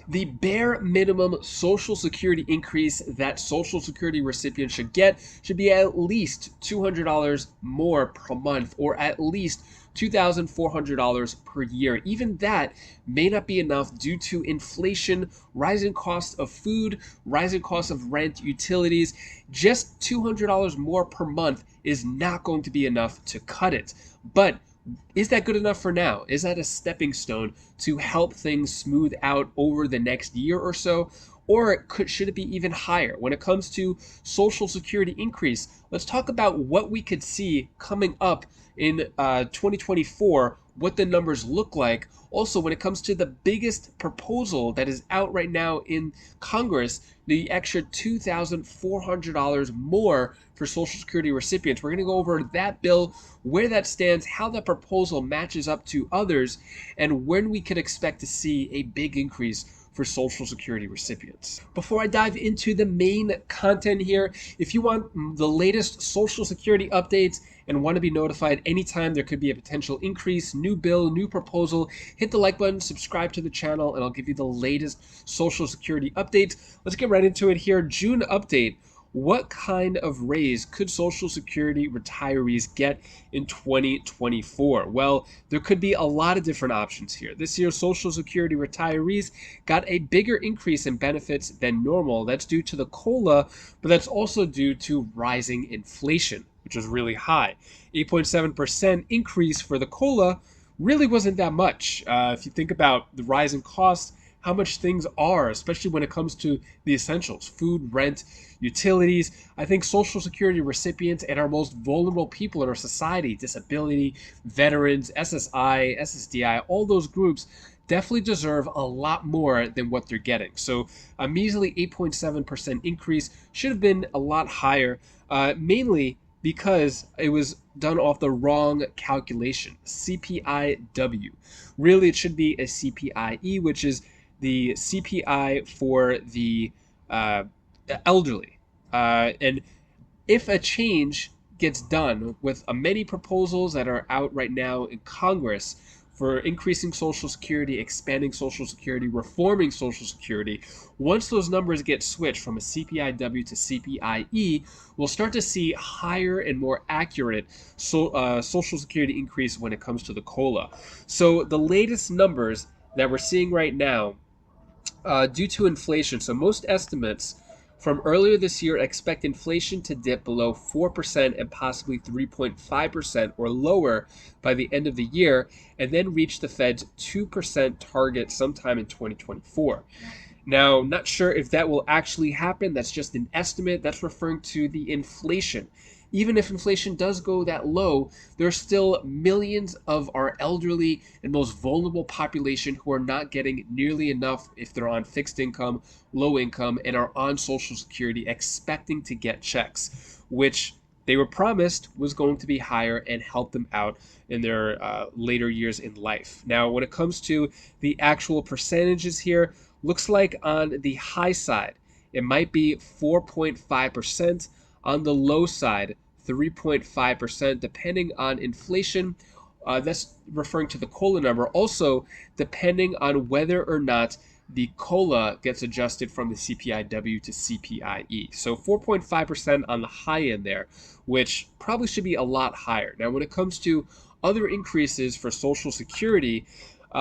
The bare minimum Social Security increase that Social Security recipients should get should be at least $200 more per month, or at least $2,400 per year. Even that may not be enough due to inflation, rising costs of food, rising costs of rent, utilities. Just $200 more per month is not going to be enough to cut it. But is that good enough for now? Is that a stepping stone to help things smooth out over the next year or so? Or should it be even higher? When it comes to Social Security increase, let's talk about what we could see coming up in 2024, what the numbers look like. Also, when it comes to the biggest proposal that is out right now in Congress, the extra $2,400 more for Social Security recipients. We're going to go over that bill, where that stands, how that proposal matches up to others, and when we could expect to see a big increase for Social Security recipients. Before I dive into the main content here, if you want the latest Social Security updates and want to be notified anytime there could be a potential increase, new bill, new proposal, hit the like button, subscribe to the channel, and I'll give you the latest Social Security updates. Let's get right into it here. June update. What kind of raise could Social Security retirees get in 2024? Well, there could be a lot of different options here. This year, Social Security retirees got a bigger increase in benefits than normal. That's due to the COLA, but that's also due to rising inflation, which is really high. 8.7% increase for the COLA really wasn't that much. If you think about the rising costs, how much things are, especially when it comes to the essentials, food, rent, utilities. I think Social Security recipients and our most vulnerable people in our society, disability, veterans, SSI, SSDI, all those groups definitely deserve a lot more than what they're getting. So a measly 8.7% increase should have been a lot higher, mainly because it was done off the wrong calculation, CPIW. Really, it should be a CPIE, which is the CPI for the elderly. And if a change gets done with many proposals that are out right now in Congress for increasing Social Security, expanding Social Security, reforming Social Security, once those numbers get switched from a CPIW to CPIE, we'll start to see higher and more accurate Social Security increase when it comes to the COLA. So the latest numbers that we're seeing right now, due to inflation. So most estimates from earlier this year expect inflation to dip below 4% and possibly 3.5% or lower by the end of the year, and then reach the Fed's 2% target sometime in 2024. Now, not sure if that will actually happen. That's just an estimate. That's referring to the inflation. Even if inflation does go that low, there are still millions of our elderly and most vulnerable population who are not getting nearly enough if they're on fixed income, low income, and are on Social Security expecting to get checks, which they were promised was going to be higher and help them out in their later years in life. Now, when it comes to the actual percentages here, looks like on the high side, it might be 4.5%. On the low side, 3.5%, depending on inflation. That's referring to the COLA number. Also, depending on whether or not the COLA gets adjusted from the CPIW to CPIE. So 4.5% on the high end there, which probably should be a lot higher. Now, when it comes to other increases for Social Security,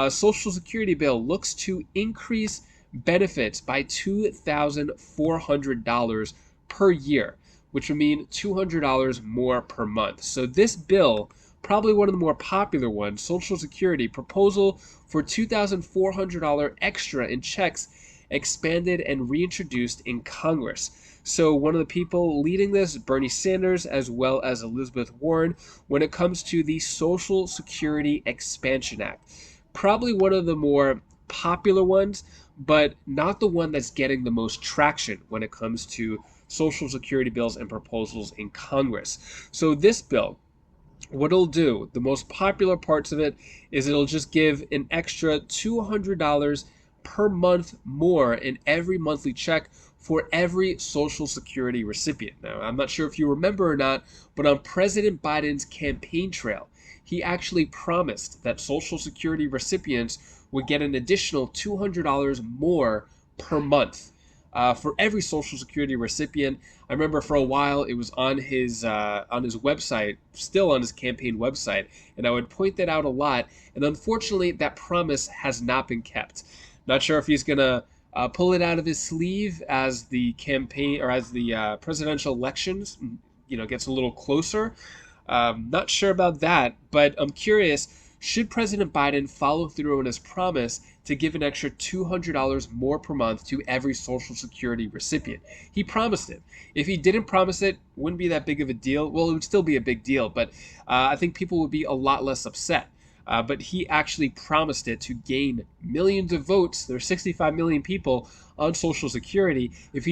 Social Security bill looks to increase benefits by $2,400 per year, which would mean $200 more per month. So this bill, probably one of the more popular ones, Social Security proposal for $2,400 extra in checks, expanded and reintroduced in Congress. So one of the people leading this, Bernie Sanders, as well as Elizabeth Warren, when it comes to the Social Security Expansion Act. Probably one of the more popular ones, but not the one that's getting the most traction when it comes to Social Security bills and proposals in Congress. So this bill, what it'll do, the most popular parts of it, is it'll just give an extra $200 per month more in every monthly check for every Social Security recipient. Now, I'm not sure if you remember or not, but on President Biden's campaign trail, he actually promised that Social Security recipients would get an additional $200 more per month for every Social Security recipient. I remember for a while it was on his website, still on his campaign website, and I would point that out a lot. And unfortunately, that promise has not been kept. Not sure if he's gonna pull it out of his sleeve as the campaign or as the presidential elections, gets a little closer. Not sure about that, but I'm curious. Should President Biden follow through on his promise to give an extra $200 more per month to every Social Security recipient? He promised it. If he didn't promise it, wouldn't be that big of a deal. Well, it would still be a big deal, but I think people would be a lot less upset. But he actually promised it to gain millions of votes. There's 65 million people on Social Security. If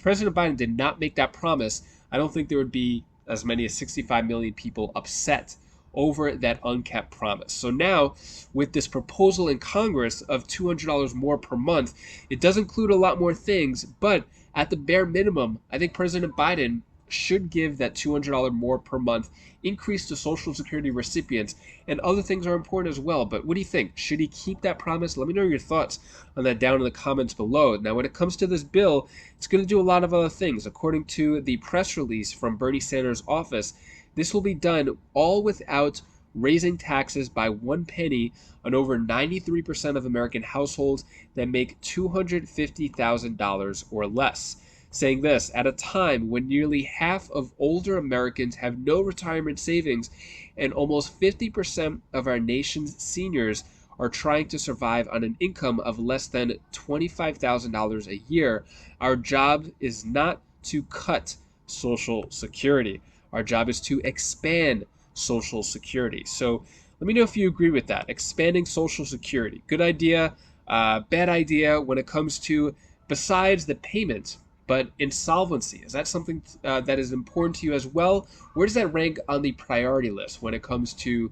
President Biden did not make that promise, I don't think there would be as many as 65 million people upset over that unkept promise. So now, with this proposal in Congress of $200 more per month, it does include a lot more things, but at the bare minimum, I think President Biden should give that $200 more per month increase to Social Security recipients, and other things are important as well. But what do you think? Should he keep that promise? Let me know your thoughts on that down in the comments below. Now, when it comes to this bill, it's going to do a lot of other things. According to the press release from Bernie Sanders' office, this will be done all without raising taxes by 1 penny on over 93% of American households that make $250,000 or less. Saying this, at a time when nearly half of older Americans have no retirement savings and almost 50% of our nation's seniors are trying to survive on an income of less than $25,000 a year, our job is not to cut Social Security. Our job is to expand Social Security. So let me know if you agree with that. Expanding Social Security. Good idea, bad idea when it comes to, besides the payment, but insolvency. Is that something that is important to you as well? Where does that rank on the priority list when it comes to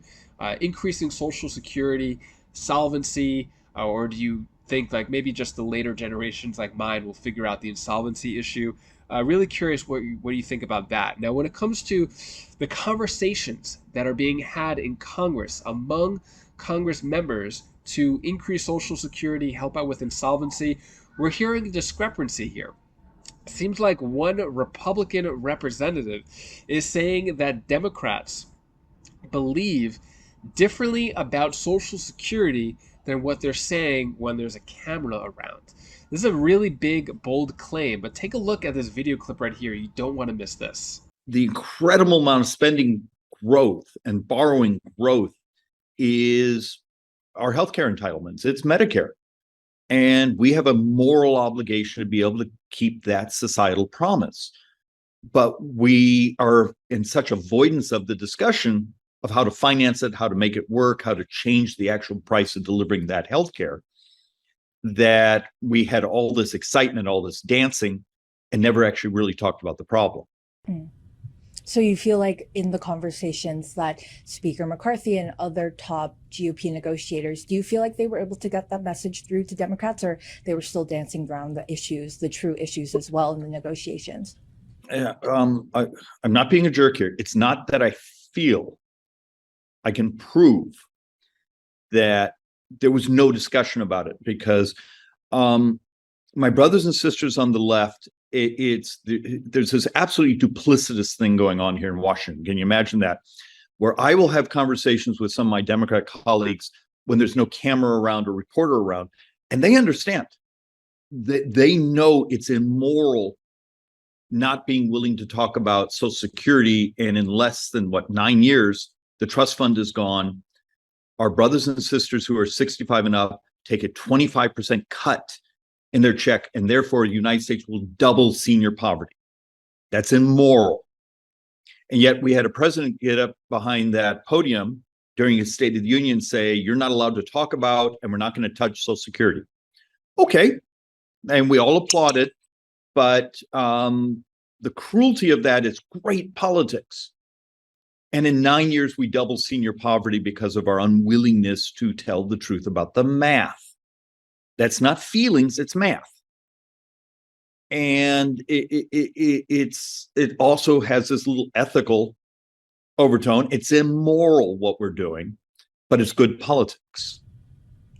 increasing Social Security, solvency, or do you think like maybe just the later generations like mine will figure out the insolvency issue? Really curious what you think about that. Now, when it comes to the conversations that are being had in Congress among Congress members to increase Social Security, help out with insolvency, we're hearing a discrepancy here. Seems like one Republican representative is saying that Democrats believe differently about Social Security than what they're saying when there's a camera around. This is a really big, bold claim, but take a look at this video clip right here. You don't want to miss this. The incredible amount of spending growth and borrowing growth is our healthcare entitlements. It's Medicare. And we have a moral obligation to be able to keep that societal promise. But we are in such avoidance of the discussion of how to finance it, how to make it work, how to change the actual price of delivering that healthcare, that we had all this excitement, all this dancing, and never actually really talked about the problem. So you feel like in the conversations that Speaker McCarthy and other top GOP negotiators, do you feel like they were able to get that message through to Democrats, or they were still dancing around the issues, the true issues as well in the negotiations? I'm not being a jerk here. It's not that I feel. I can prove that there was no discussion about it because my brothers and sisters on the left, there's this absolutely duplicitous thing going on here in Washington. Can you imagine that? Where I will have conversations with some of my Democrat colleagues when there's no camera around or reporter around, and they understand that they know it's immoral not being willing to talk about Social Security, and in less than 9 years, the trust fund is gone. Our brothers and sisters who are 65 and up take a 25% cut in their check, and therefore the United States will double senior poverty. That's immoral. And yet we had a president get up behind that podium during his State of the Union say, you're not allowed to talk about, and we're not going to touch Social Security. Okay. And we all applauded, but the cruelty of that is great politics. And in 9 years, we doubled senior poverty because of our unwillingness to tell the truth about the math. That's not feelings, it's math. And it also has this little ethical overtone. It's immoral what we're doing, but it's good politics.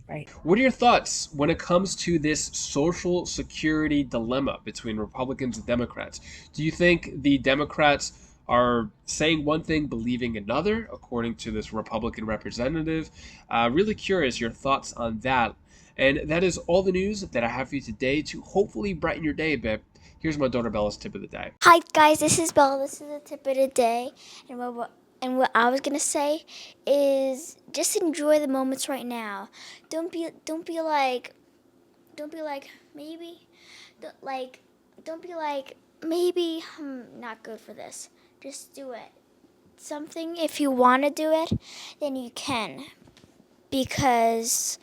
Right. What are your thoughts when it comes to this Social Security dilemma between Republicans and Democrats? Do you think the Democrats are saying one thing, believing another, according to this Republican representative? Really curious your thoughts on that. And that is all the news that I have for you today to hopefully brighten your day a bit. Here's my daughter Bella's tip of the day. Hi guys, this is Bella. This is the tip of the day, and what I was gonna say is just enjoy the moments right now. Don't be like maybe, don't be like maybe I'm not good for this. Just do it. Something if you want to do it, then you can, because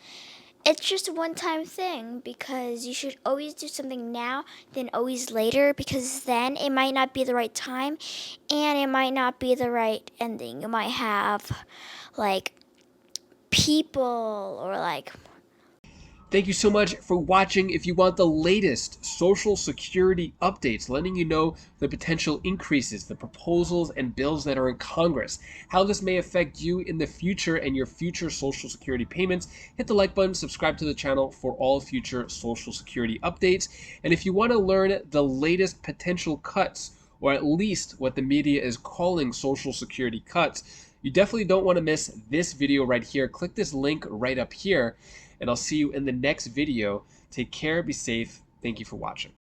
it's just a one-time thing, because you should always do something now than always later, because then it might not be the right time and it might not be the right ending. You might have like people or like Thank you so much for watching. If you want the latest Social Security updates, letting you know the potential increases, the proposals and bills that are in Congress, how this may affect you in the future and your future Social Security payments, hit the like button, subscribe to the channel for all future Social Security updates. And if you want to learn the latest potential cuts, or at least what the media is calling Social Security cuts, you definitely don't want to miss this video right here. Click this link right up here, and I'll see you in the next video. Take care, be safe. Thank you for watching.